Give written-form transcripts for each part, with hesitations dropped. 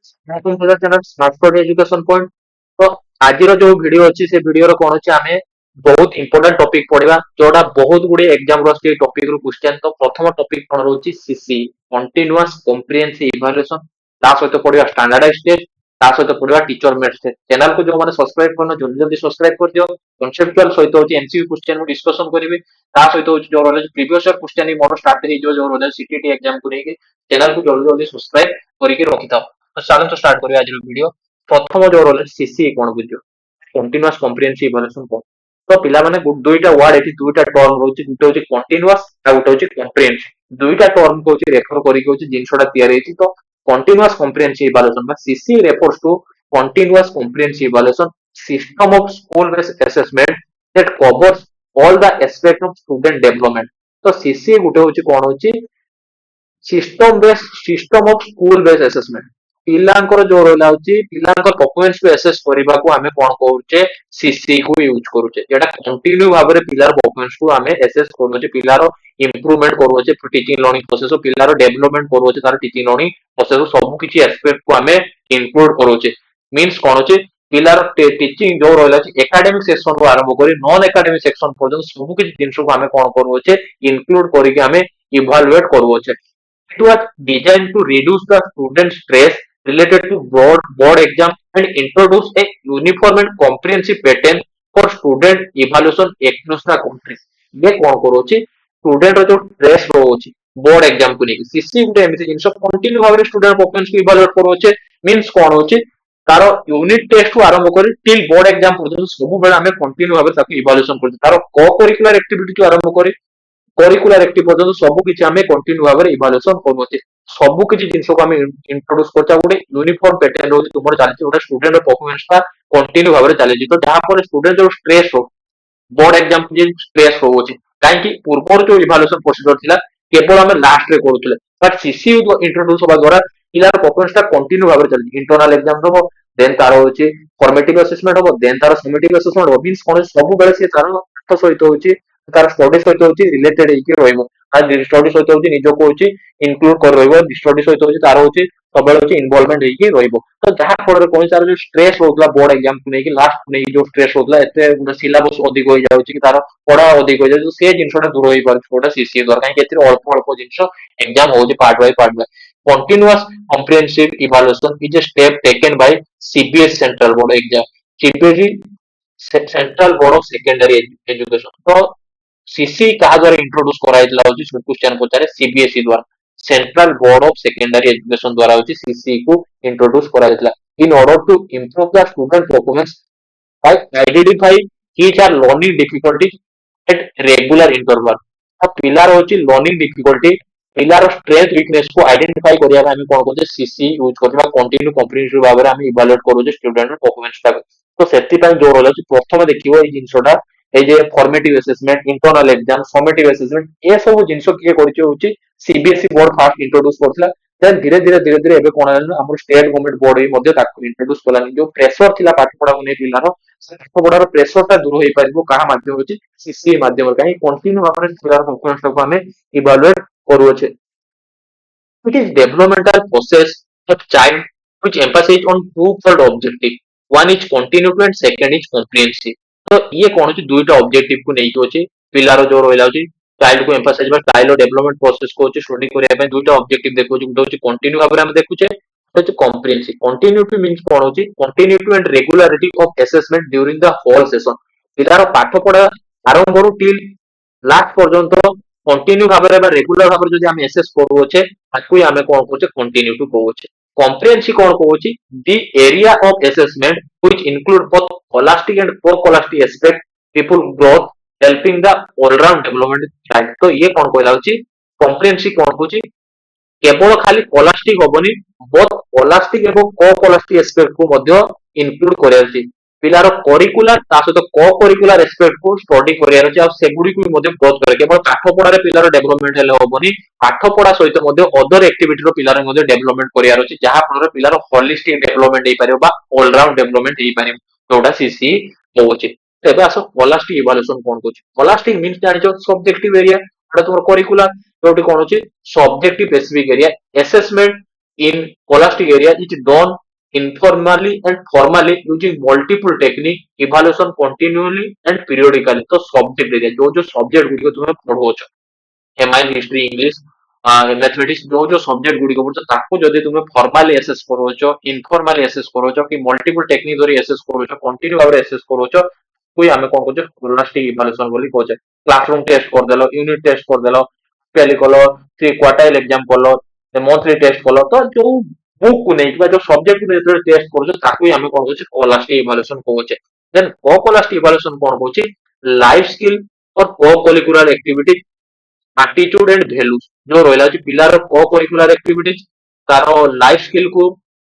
Channel smart study education point. तो आज जो वीडियो अच्छी से वीडियो कौन अच्छे आम बहुत इंपोर्टेंट टॉपिक पढ़ा जोटा बहुत गुड़े एग्जाम टॉपिक रू क्वेश्चन। तो प्रथम टॉपिक कौन रोची सीसी कंटीन्यूअस कॉम्प्रिहेंसिव इवैल्यूएशन ता सहित पढ़ा स्टैंडर्डाइज्ड टेस्ट ता सहित पढ़ा टीचर मेड टेस्ट। चैनल को जो मैंने सब्सक्राइब करना जल्दी जल्दी सब्सक्राइब कर दियो। कॉन्सेप्चुअल सहित होची एमसीक्यू क्वेश्चन डिस्कशन करिवे ता सहित होची जो रोले प्रीवियस ईयर क्वेश्चन मोर स्टार्ट हे जो रोले सीटीटी एग्जाम को लेके चैनल को जल्दी जल्दी सब्सक्राइब करके रखि था। तो चलो तो स्टार्ट करिया आज वीडियो। प्रथम जो रोले सीसी कोन बुझियो कंटीन्यूअस कॉम्प्रिहेंसिव इवैल्यूएशन कोन। तो पिला माने दुईटा वर्ड एठी दुईटा टर्म रोची गुटे होची कंटीन्यूअस आ गुटे होची कॉम्प्रिहेंसिव। दुईटा टर्म को होची रेफर करिके होची जिंसटा तयार हेची। तो कंटीन्यूअस कॉम्प्रिहेंसिव इवैल्यूएशन बा CC refers to continuous comprehensive evaluation system of school based assessment that covers all the aspect of student development. तो सीसी गुटे होची कोन होची system of school based assessment. पिलांकर जो रहला होची पिलांकर परफॉर्मेंस को असेस करबा को हमें कोन करूचे सीसी को यूज करूचे। जेटा कंटिन्यू भाबरे पिलार परफॉर्मेंस को हमें असेस करूचे पिलार इंप्रूवमेंट करूचे टीचिंग लर्निंग प्रोसेस पिलार डेवलपमेंट करूचे तार टीचिंग लर्निंग प्रोसेस सब किछि एस्पेक्ट को हमें इंक्लूड करूचे। मींस कोन होची पिलार टीचिंग जो रहला होची एकेडमिक सेक्शन को आरंभ करी नॉन एकेडमिक सेक्शन पर्यंत सब किछि जिंस को हमें कोन करूचे इंक्लूड करिके हमें इवैल्यूएट करूचे। It was designed to reduce the student stress related to board exam and introduce a uniform and comprehensive pattern for student evaluation across the country। ये कौन करो ची स्टूडेंट जो स्ट्रेस रोची बोर्ड एग्जाम को लेके सीसी गुटे एमिति जिंस continue भाबरे student performance को evaluate करो चे। मींस कौन होची तार यूनिट टेस्ट को आरंभ करी टिल बोर्ड एग्जाम पर्यंत सब बेला हमें कंटिन्यू भाबरे ताको इवैल्यूएशन करते तार को करिकुलर एक्टिविटी को आरंभ करी करिकुलर एक्टिव पर्यंत सब किछि हमें कंटिन्यू भाबरे इवैल्यूएशन करबोचे। सब किछि जिंस को हमें इंट्रोड्यूस करचा गुटे यूनिफॉर्म पैटर्न रो तुमर चालिछि गुटे स्टूडेंट परफॉर्मेंस का कंटिन्यू भाबरे चालिछि। तो जहां पर स्टूडेंट जो स्ट्रेस हो बोर्ड एग्जाम जे स्ट्रेस होउछि काहेकि पूर्वर जो इवैल्यूएशन प्रोसीजर थिला केवल हमें लास्ट रे करूथिले बट सीसी इंट्रोड्यूस होबा द्वारा पिलार परफॉर्मेंस का कंटिन्यू भाबरे चालिछि। इंटरनल एग्जाम दबो देन तार होछि फॉर्मेटिव असेसमेंट होबो देन तार समेटिव असेसमेंट होबो। मींस कोन सब बेले से तार पाठ सहित होछि तार स्टडी सहित होछि रिलेटेड हेकि रहइबो तार स्टडी सहित होछि निजो को होछि इंक्लूड कर रहइबो स्टडी सहित होछि तार होछि सबले होछि इन्वॉल्वमेंट हेकि रहइबो। तो जहां फल रे कोन तार जो स्ट्रेस होतला बोर्ड एग्जाम को लेके लास्ट को लेके जो स्ट्रेस होतला एते सिलेबस अधिक हो जाउछि कि तार पढ़ा अधिक हो जाउछि से जिंसटा दूर होई पार छोटा सीसी द्वारा काहे केतिर अल्प अल्प जिंस एग्जाम होछि part by continuous comprehensive evaluation is a step taken by CBS central board exam CBSE central board of secondary education. तो सीसी कहा द्वारा इंट्रोड्यूस कराइतला होची क्वेश्चन पचारे सीबीएसई द्वारा central board of secondary education द्वारा होची सीसी को इंट्रोड्यूस कराइतला in order to improve the student performance by identify which are learning difficulties at regular interval. अब पिलर होची learning difficulty pillar strength weakness को आइडेंटिफाई करिया हम कोन कोन सीसी यूज करबा कंटिन्यू कॉम्प्रिहेंसिव भाबरे हम इवैल्यूएट करू स्टूडेंट परफॉर्मेंस टा। तो सेति पय जो रोल अछि प्रथम देखिबो ए जिंसटा ए जे formative assessment internal exam summative assessment ए सब जिंस किए करछि होछि सीबीएसई बोर्ड फास्ट इंट्रोड्यूस करथला। देन धीरे धीरे एबे कोन आलन हमर स्टेट गवर्नमेंट बोर्ड भी मध्ये ताको इंट्रोड्यूस कलानी जो प्रेशर थिला पाठ पढा को नै पिलारो से पाठ पढार प्रेशर ता दूर होई परिबो कहा माध्यम होछि सीसी माध्यम काहे कंटिन्यू भाबरे पिलार परफॉर्मेंस को हमें इवैल्यूएट करू छै। It is developmental process of child which emphasize on two-fold objective. One is continuity and second is comprehensive. तो ये कौन होची दुईटा ऑब्जेक्टिव को नहीं होची पिलार जो रहला होची चाइल्ड को एम्फसाइज बा चाइल्ड डेवलपमेंट प्रोसेस को होची स्टडी करिया पे दुईटा ऑब्जेक्टिव देखो जो होची कंटिन्यू भाबरे हम देखुचे होची कॉम्प्रिहेंसिव। कंटिन्यूटी मींस कौन होची continuity and regularity of assessment during the whole session. पिलार पाठ पढा आरंभ करू टिल लास्ट पर्यंत कंटिन्यू भाबरे बा रेगुलर भाबरे जदि हम एसेस करूचे ताकू हमें कोन कहूचे कंटिन्यूटी कहूचे। कॉम्प्रिहेंसिव कोन कहूची the area of assessment which include both holistic and को holistic aspect pupil growth helping the all round development child. तो ये कोन कहला होची कॉम्प्रिहेंसिव कोन कहूची केवल खाली होलिस्टिक होबनी बोथ होलिस्टिक एवं को होलिस्टिक एस्पेक्ट को मध्ये इंक्लूड करायछि। पिलार करिकुलर ता सहित को करिकुलर एस्पेक्ट को स्टडी करियार अछि आ सेगुडी को मध्ये ग्रोथ करे केवल पाठ पढा रे पिलार डेवलपमेंट हेले होबनी पाठ पढा सहित मध्ये अदर एक्टिविटी रो पिलार मध्ये डेवलपमेंट करियार अछि जहा फल रे पिलार होलिस्टिक डेवलपमेंट हेई पारिबो बा ऑल राउंड डेवलपमेंट हेई पारिबो जोटा सीसी होउछि। तबे आसो होलिस्टिक इवैल्यूएशन कोन कहूछि होलिस्टिक मींस जानिछो सब्जेक्टिव एरिया एटा तुमर करिकुलर जोटी कोन होछि subjective specific area assessment in scholastic area is done informally and formally using multiple technique evaluation continually and periodically। तो सब्जेक्ट एरिया जो जो सब्जेक्ट गुड़िक तुम पढ़ो एमआई हिस्ट्री इंग्लिश मैथमेटिक्स जो जो सब्जेक्ट गुड़िक पढ़ो ताको जदि तुम फॉर्मली एसेस करोच इनफॉर्मली एसेस करोच कि मल्टीपल टेक्निक धरी एसेस करोच कंटिन्यू भाव एसेस करोच कोई आमे कोन कहछ स्कोलास्टिक इवैल्यूएशन बोली कहछ। क्लासरूम टेस्ट कर देलो यूनिट टेस्ट कर देलो टेली कलो थ्री क्वार्टाइल एग्जाम कलो मंथली टेस्ट कलो तो जो बुक को नहीं जो सब्जेक्ट को टेस्ट करो ताको ही आमे कोन कहछ स्कोलास्टिक इवैल्यूएशन कहछ। देन को स्कोलास्टिक इवैल्यूएशन कोन कहछ लाइफ स्किल और को curricular activity attitude and values जो रहिला अछि पिलार को करिकुलर एक्टिविटीज तार लाइफ स्किल को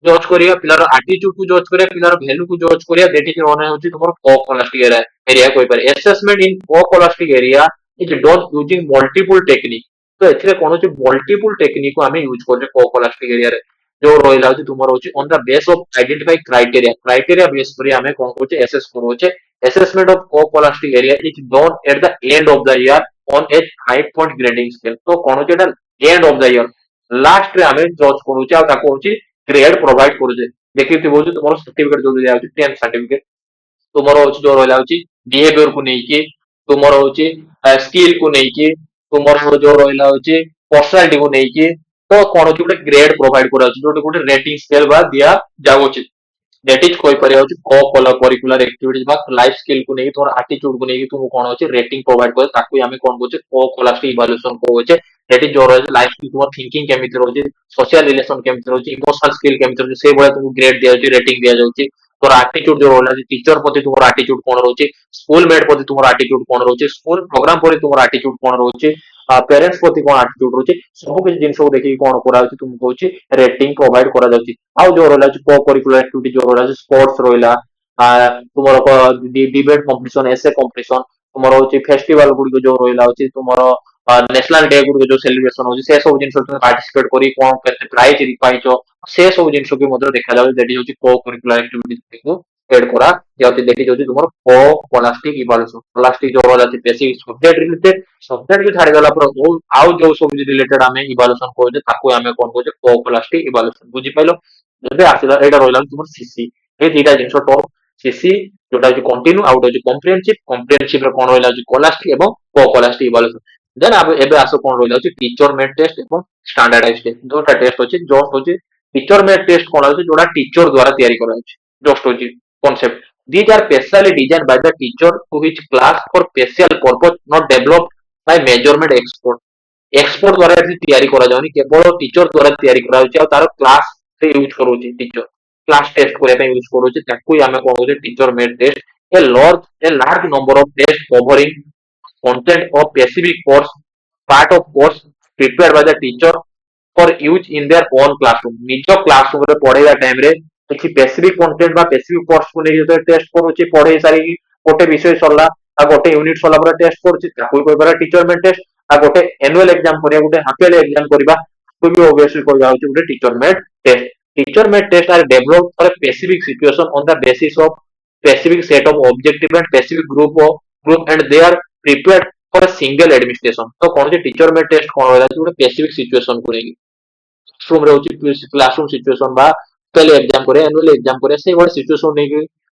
जज करिया पिलार एटीट्यूड को जज करिया पिलार वैल्यू को जज करिया दैट इज ओन होछि तुमर को कोलास्टिक एरिया कोइ पर assessment in co-scholastic area is done using multiple technique. तो एथिरे कोन होछि मल्टीपल टेक्निक को हमें यूज करजे को कोलास्टिक एरिया रे जो रहिला अछि तुमर होछि on the base of identify criteria base पर हमें कोन कहछ एसेस करोचे। assessment of co-scholastic area is done at the end of the year on a 5 point grading scale। तो कौन होचे एटा end of the year last रे हमें जज करूचे आ ताको होची ग्रेड प्रोवाइड करूचे। देखि थि बोलु तुमरो सर्टिफिकेट जो दिया होची 10th सर्टिफिकेट तुमरो होची जो रहला होची बिहेवियर को नहीं कि तुमरो होची स्किल को नहीं कि तुमरो जो रहला होची पर्सनालिटी को नहीं कि तो कौन होची गोटे ग्रेड प्रोवाइड करा होची जोटे गोटे रेटिंग स्केल बा दिया जाउची। दैट इज कोइ परिया होची को करिकुलर एक्टिविटीज बा लाइफ स्किल को नहीं तोर एटीट्यूड को नहीं तुम कोन होची रेटिंग प्रोवाइड करे ताकू हमें कोन होची को कोलास्टिक इवैल्यूएशन को होचे। दैट इज जो रहे लाइफ स्किल तुम थिंकिंग केमिति रहउची सोशल रिलेशन केमिति रहउची इमोशनल स्किल केमिति रहउची से बळे तुम ग्रेड दिया जाउची रेटिंग दिया जाउची। तोर एटीट्यूड जो रहला टीचर प्रति तुमर एटीट्यूड कोन रहउची स्कूल मेट प्रति तुमर एटीट्यूड कोन रहउची स्कूल प्रोग्राम प्रति तुमर एटीट्यूड कोन रहउची पेरेंट्स प्रति कोन एटीट्यूड रहउची सब किछ जिंस को देखि कोन करा होची तुमको होची रेटिंग प्रोवाइड करा जाउची। आ जो रहला को करिकुलर एक्टिविटी जो रहला स्पोर्ट्स रहला तुमर डिबेट कंपटीशन एसे कंपटीशन तुमर होची फेस्टिवल गुडी जो रहला होची तुमर नेशनल डे गुडी जो सेलिब्रेशन होची से सब जिंस तुम पार्टिसिपेट करी कोन केते प्राइज पाइचो से सब जिंस के मध्य देखा जाउ दैट इज होची को करिकुलर एक्टिविटी को एड करा जाउती देखि जाउती तुमर को कोलास्टिक इवैल्यूएशन कोलास्टिक जो रहला छि बेसिक सब्जेक्ट रिलेटेड सब्जेक्ट के छाड़ी गला पर आउ जो सब रिलेटेड हमें इवैल्यूएशन कोजे ताको हमें कोन कोजे को कोलास्टिक इवैल्यूएशन बुझी पाइलो। जबे आसिला एटा रहला तुमर सीसी ए दुटा जिंस टॉप सीसी जोटा जे कंटिन्यू आउट जे कॉम्प्रिहेंसिव रे कोन रहला जे कोलास्टिक एवं को कोलास्टिक इवैल्यूएशन। देन अब एबे आसो कोन रहला जे टीचर मेड टेस्ट एवं स्टैंडर्डाइज्ड टेस्ट दोटा टेस्ट होची जस्ट होची टीचर मेड टेस्ट कोन होची जोटा टीचर द्वारा तैयारी करा होची जस्ट होची concept these are specially designed by the teacher to which class for special purpose not developed by measurement expert द्वारा एथि तैयारी करा जाउनी केवल टीचर द्वारा तैयारी करा होची आ तार क्लास से यूज करूची टीचर क्लास टेस्ट करे पे यूज करूची ताकू हमें कोन होची teacher made test a large number of tests covering content of specific course part of course prepared by the teacher for use in their own classroom निज classroom रे पढ़ेया time रे किसी स्पेसिफिक कंटेंट बा स्पेसिफिक कोर्स को नहीं जो test करूची पढ़े सारी गोटे विषय सरला आ गोटे यूनिट सरला पर टेस्ट करूची ताकू कोइ पर टीचर मेड टेस्ट आ गोटे एनुअल एग्जाम करिया गोटे हाफ ईयरली एग्जाम करिबा कोइ भी ऑब्वियसली कोइ जाउची गोटे teacher made test are developed for a specific situation on the basis of specific set of objective and specific group and they are prepared for a single administration। तो कौन से teacher made test कोन होला गोटे specific situation को लेकी classroom रे होची classroom situation बा पहले एग्जाम करे एनुअल एग्जाम करे से बड़ सिचुएशन नै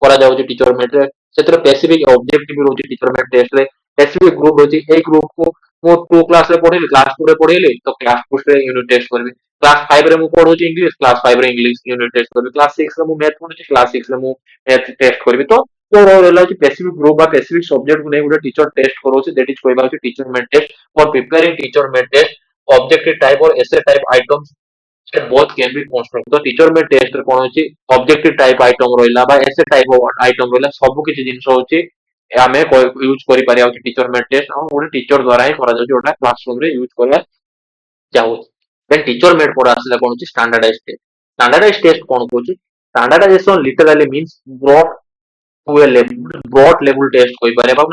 करा जाउची टीचर मेट रे सेतर स्पेसिफिक ऑब्जेक्टिव रोची टीचर मेट टेस्ट रे स्पेसिफिक ग्रुप रोची ए ग्रुप को मो 2 क्लास रे पढेली क्लास 2 रे पढेली तो क्लास 2 रे यूनिट टेस्ट करबी क्लास 5 रे मु पढोची इंग्लिश क्लास 5 रे इंग्लिश यूनिट टेस्ट करबी क्लास 6 रे मु मैथ पढोची क्लास 6 रे मु मैथ टेस्ट करबी तो रहला कि स्पेसिफिक ग्रुप बा स्पेसिफिक सब्जेक्ट को नै गुटे टीचर टेस्ट करोची दैट इज कहबा कि teacher made test for preparing teacher made test objective type और essay type items both can be constructed तो टीचर में टेस्ट रे कोन होची ऑब्जेक्टिव टाइप आइटम रोइला बा ऐसे टाइप आइटम रोइला सब किछि जिंस होची हमें यूज करि पारिया होची टीचर में टेस्ट हम गोटे टीचर द्वारा ही करा जाउची ओटा क्लासरूम रे यूज करया जाउ देन टीचर मेड पर आसला कोन होची स्टैंडर्डाइज्ड टेस्ट कोन होची standardisation literally means broad level test कोइ पारे बा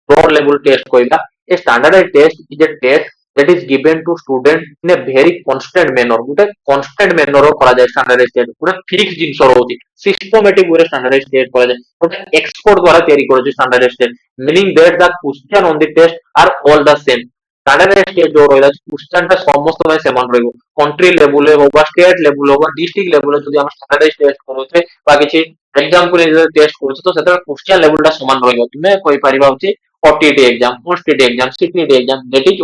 broad level test कहला a standardized test is a test that is given to student in a very constant manner Gute constant manner करा जाय standardized test गुटे fix जिंस रहउती systematic way standardized test करा जाय गुटे expert द्वारा तयारी करा जाय standardized test meaning that the question on the test are all the same standardise test जो रहा क्वेश्चन टा समस्त में समान रहइबो कंट्री लेवल हो बा स्टेट लेवल हो बा डिस्ट्रिक्ट लेवल जदि हम स्टैंडर्डाइज टेस्ट करूचे बा किछि एग्जाम को टेस्ट करूचे तो सेटा क्वेश्चन लेवल टा समान रहइबो तुमे कहि परिबा होछि ओटीटी एग्जाम मोस्टडी exam CTT exam that is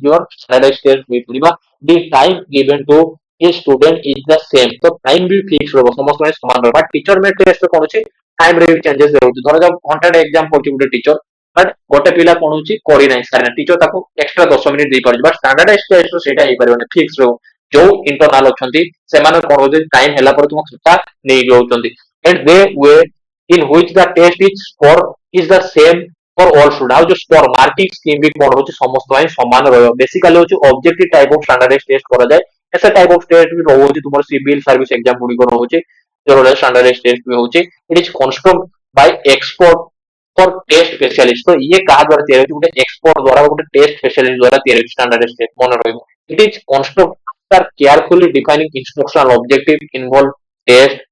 your standardize test होई परिबा the time given to a student is the same तो टाइम भी फिक्स रहबो समस्त में समान रहबा टीचर में टेस्ट कोन अछि टाइम रे चेंजेस रहउछि धर जब 100 एग्जाम करछि गुटे टीचर बट गोटे पिला कोन होछि करि नै सारे टीचर ताको एक्स्ट्रा 10 मिनिट दे पारछि बट स्टैंडर्डाइज टेस्ट सेटा हेइ परिबो नै फिक्स रहबो जो इंटरनल अछंती सेमाने कोन होछि टाइम हैला पर तुम खाता नै जाउछंती and the way in which the test is score is the same for all student how जो स्कोर मार्किंग स्कीम भी कोन होछि समस्त भाई समान रहबो बेसिकली होछि objective type of standardize test करा जाय ऐसा टाइप ऑफ टेस्ट भी रहउछि तुमर सिविल सर्विस एग्जाम गुडी को रहउछि जो स्टैंडर्डाइज टेस्ट भी होछि it is construct by expert for test specialist तो ये कहा द्वारा तैयार होती है एक्सपर्ट द्वारा गोटे टेस्ट स्पेशलिस्ट द्वारा तैयार होती स्टैंडर्ड टेस्ट मन रहइबो it is construct after carefully defining instructional objective involve test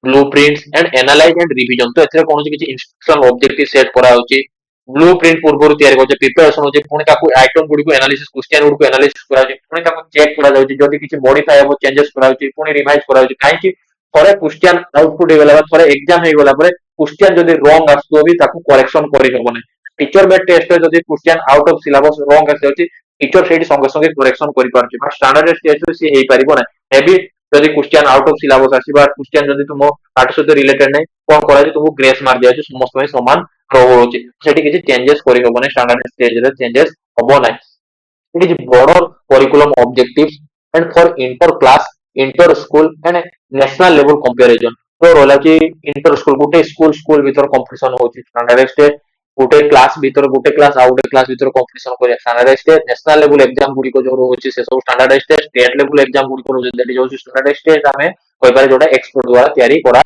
blueprints and analyze and revision तो एथरे कोनोसी किछि इंस्ट्रक्शनल ऑब्जेक्टिव सेट करा होची ब्लूप्रिंट पूर्वरु तैयार होचे प्रिपरेशन होचे पुणी ताकू आइटम गुडी को एनालिसिस क्वेश्चन गुडी को एनालिसिस करा होचे पुणी ताकू चेक करा जाउची जदी किछि मॉडिफाई हो चेंजेस करा होची पुणी रिवाइज करा होची काहे कि थोड़े क्वेश्चन आउटपुट हे गला थोड़े एग्जाम हे गला परे क्वेश्चन जदी रॉन्ग आसतो भी ताकू करेक्शन करि हबो नै टीचर बेड टेस्ट रे जदी question out of syllabus wrong आसे होची टीचर सेठी संगे संगे करेक्शन करि पारछि बट स्टैंडर्ड टेस्ट रे से हेइ परिबो नै हेबी जदी क्वेश्चन आउट ऑफ सिलेबस आसीबा क्वेश्चन जदी तुम पाठ सहित रिलेटेड नै कोन करा जे तुमको ग्रेस मार दिया छै समस्त में समान रहउछि सेठी किछि चेंजेस करि हबो नै स्टैंडर्ड स्टेज रे चेंजेस हबो नै it is broader curriculum objectives and for inter class inter school and national level comparison तो रोला कि इंटर स्कूल गुटे स्कूल भीतर कंपटीशन होची स्टैंडर्ड टेस्ट गुटे क्लास भीतर गुटे क्लास आ गुटे क्लास भीतर कंपटीशन करिया standard test national level exam गुडी को जो होची से सब standard test state level exam गुडी को that is also standard test हमें कोइ बारे जोटा एक्सपर्ट द्वारा तैयारी करा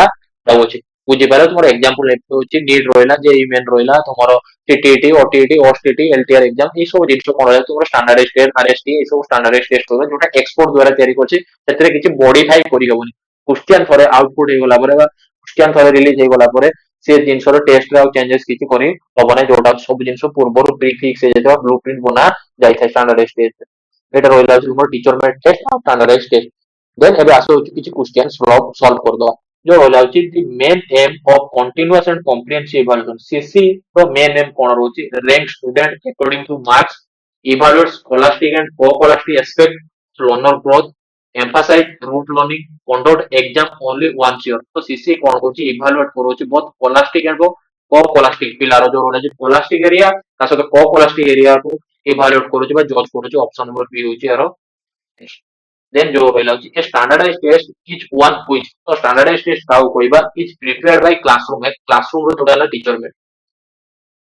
जाउची बुझी पारे तुमर एग्जांपल लेते होची नीट रोइला जे ईमेन रोइला तुमरो TTT OTT OSTT LTR exam ए सब जिंस कोन रहला तुमरो स्टैंडर्ड टेस्ट आरएसटी ए सब स्टैंडर्ड टेस्ट होगा जोटा एक्सपर्ट द्वारा तैयारी करछि सेतरे किछि मॉडिफाई करि हबोनी क्वेश्चन थरे आउटपुट हे गला परे क्वेश्चन थरे रिलीज हे गला परे से जिंसर टेस्ट रे आ चेंजेस किछि करि हबो नै जोटा सब जिंस पूर्वरु प्री फिक्स हे जेता ब्लूप्रिंट बना जाय छै स्टैंडर्ड टेस्ट एटा रोइला तुमरो टीचर में टेस्ट आ स्टैंडर्ड टेस्ट देन एबे आसो किछि क्वेश्चन सॉल्व कर दो जो होला होची the main aim of continuous and comprehensive evaluation CC रो मेन एम कोन रहउची rank student according to marks evaluate scholastic and co-scholastic aspect learner growth emphasize rote learning conduct exam only once year तो CC कोन होची evaluate करोची both scholastic and co-scholastic पिलारो जो होला जे स्कॉलास्टिक एरिया ता सहित को-स्कॉलास्टिक एरिया को इवैल्यूएट करोची बा जज करोची ऑप्शन नंबर बी होची यारो then जो रहला कि standardized test each one quiz तो स्टैंडर्डाइज्ड टेस्ट काउ कोइबा इज प्रिपेयर्ड बाय क्लासरूम रे जोडाला टीचर में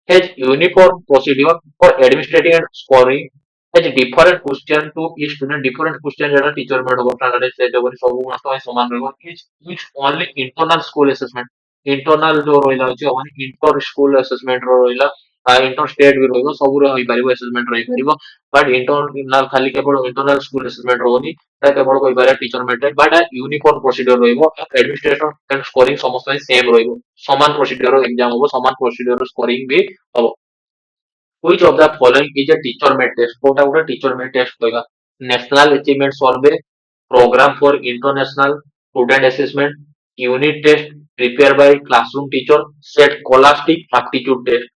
has uniform procedure for administrating and scoring has different question to each student different question जरा टीचर में होगा स्टैंडर्डाइज्ड टेस्ट होगा सब मास्टर में समान रहबो etch only internal school assessment internal जो रहला छै ओनली इंटर स्कूल असेसमेंट रहला इंटर स्टेट भी रहबो सब रो होई परिबो असेसमेंट रही परिबो बट इंटरनल खाली केवल इंटरनल स्कूल असेसमेंट रहबोनी ता केवल कोइ बारे teacher method but uniform procedure रहबो एडमिनिस्ट्रेशन एंड स्कोरिंग समस्त सेम रहबो समान प्रोसीजर एग्जाम होबो समान प्रोसीजर स्कोरिंग भी हबो which of the following is a teacher made test कोटा कोटा टीचर में टेस्ट होगा national achievement survey programme for international student assessment unit test prepare by classroom teacher set scholastic aptitude test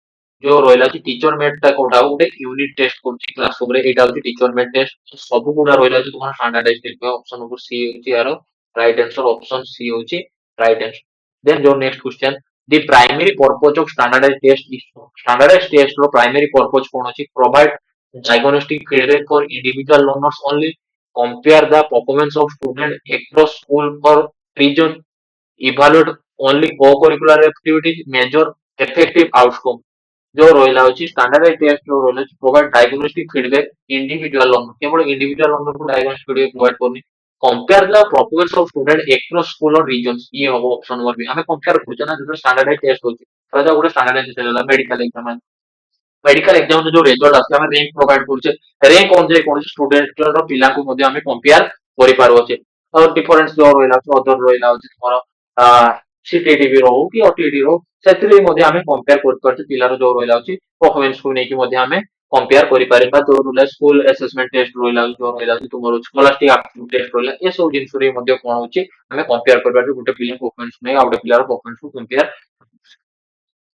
जो रहला कि teacher made ता कोटा उडे यूनिट टेस्ट करछि क्लासरूम रे एटा होछि टीचर मेड टेस्ट सब गुडा रहला कि तुम्हारा standardized test option number C होछि यारो राइट आंसर ऑप्शन सी होछि राइट आंसर देन जो next question the primary purpose of standardized test is standardized test ro primary purpose kon hochi provide diagnostic feedback for individual learners only compare the performance of student across school or region evaluate only co-curricular activities measure effective outcome जो रोइला होची standardized test जो रोइला provide diagnostic feedback individual learner केवल individual learner को diagnostic feedback provide करनी compare the performance of student across school और regions ये हो ऑप्शन नंबर बी हमें कंपेयर करछ ना जो स्टैंडर्डाइज्ड टेस्ट होची राजा गुडे स्टैंडर्डाइज्ड टेस्ट होला मेडिकल एग्जाम जो रिजल्ट आसे हमें रैंक प्रोवाइड करछ रैंक अनुसार कोन स्टूडेंट रो पिला को मध्ये हमें कंपेयर करि पारो छे और डिफरेंस जो रोइला अदर रोइला होची तुम्हारा सीटीटी भी रहू कि ओटीटी रो सेतरे मध्ये हमें कंपेयर कर पिलार जो रोइला होची परफॉर्मेंस को नेकी मध्ये हमें कंपेयर करि परिबा जो रहला स्कूल असेसमेंट टेस्ट रहला जो रहला तुमरो स्कॉलास्टिक एप्टीट्यूड टेस्ट रहला ए सब जिंस रे मध्ये कोन होची हमें कंपेयर करबा जे गुटे पिला परफॉर्मेंस नै आ गुटे पिलार परफॉर्मेंस को compare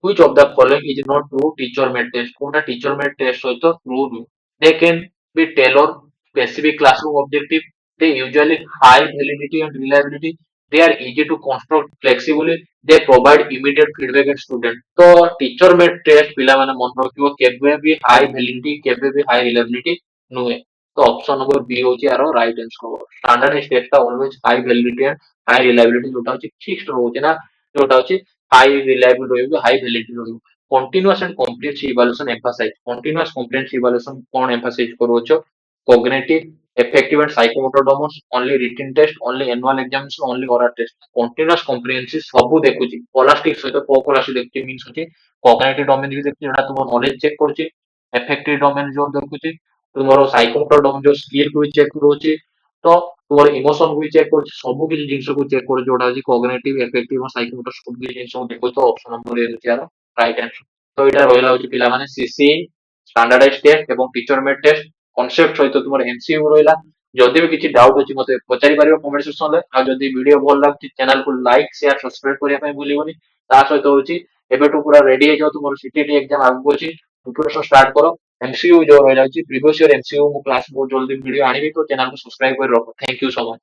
which of the following is not true teacher made test कोटा teacher made test होय तो true नु they can be tailored specific classroom objective they usually high validity and reliability they are easy to construct flexibly they provide immediate feedback at student तो teacher made test पिला माने मन रखिबो केबे भी high validity केबे भी high reliability नुहे तो ऑप्शन नंबर बी होची यारो राइट आंसर स्टैंडर्ड टेस्ट का always high validity and high reliability जोटा होची फिक्स्ड रहउची ना जोटा होची high reliable ରହିବ high validity ରହିବ continuous and comprehensive evaluation emphasize continuous comprehensive evaluation କଣ emphasize କରୁଅଛ cognitive effective and psychomotor domains only written test only annual examination only oral test continuous comprehensive ସବୁ ଦେଖୁଛି scholastic ସହିତ co-scholastic ଦେଖୁଛି means ଅଛି cognitive domain ବି ଦେଖୁଛି ଯୋଉଟା ତୁମ knowledge check କରୁଛି effective domain ଯୋଉ ଦେଖୁଛି ତୁମର psychomotor domain ଯୋଉ skill କୁ ବି check କରୁଛି ତ ତୁମର ଇମୋସନ କୁ ବି ଚେକ୍ କରୁଛି ସବୁ କିଛି ଜିନିଷକୁ ଚେକ୍ କରୁଛି ଯୋଉଟା ଅଛି କଗ୍ନିଟିଭ ଏଫେକ୍ଟିଭ ସାଇକୋମୋଟର ସବୁ କିଛି ଜିନିଷକୁ ଦେଖୁଛି ତ ଅପସନ ନମ୍ବର ଏ ହେଉଛି ୟାର ରାଇଟ ଆନ୍ସର ତ ଏଇଟା ରହିଲା ହଉଛି ପିଲାମାନେ ସିସି ଷ୍ଟାଣ୍ଡାର୍ଡାଇଜ ଟେଷ୍ଟ ଏବଂ ଟିଚର ମେଡ୍ ଟେଷ୍ଟ କନସେପ୍ଟ ସହିତ ତୁମର ଏମସିୟୁ ରହିଲା ଯଦି ବି କିଛି ଡାଉଟ ଅଛି ମତେ ପଚାରି ପାରିବ କମେଣ୍ଟ ସେକ୍ସନରେ ଆଉ ଯଦି ଭିଡିଓ ଭଲ ଲାଗୁଛି ଚ୍ୟାନେଲକୁ ଲାଇକ୍ ସେୟାର ସବସ୍କ୍ରାଇବ କରିବା ପାଇଁ ଭୁଲିବନି ତା ସହିତ ହଉଛି ଏବେଠୁ ପୁରା ରେଡି ହେଇଯାଅ ତୁମର ସିଟିଟି ଏକ୍ସାମ ଆଗକୁ ଅଛି ପ୍ରିପାରେସନ ଷ୍ଟାର୍ଟ କର एमसीयू जो रही प्रीवियस ईयर एमसीयू क्लास बहुत जल्दी वीडियो आनी तो चैनल को सब्सक्राइब कर रखो थैंक यू सो मच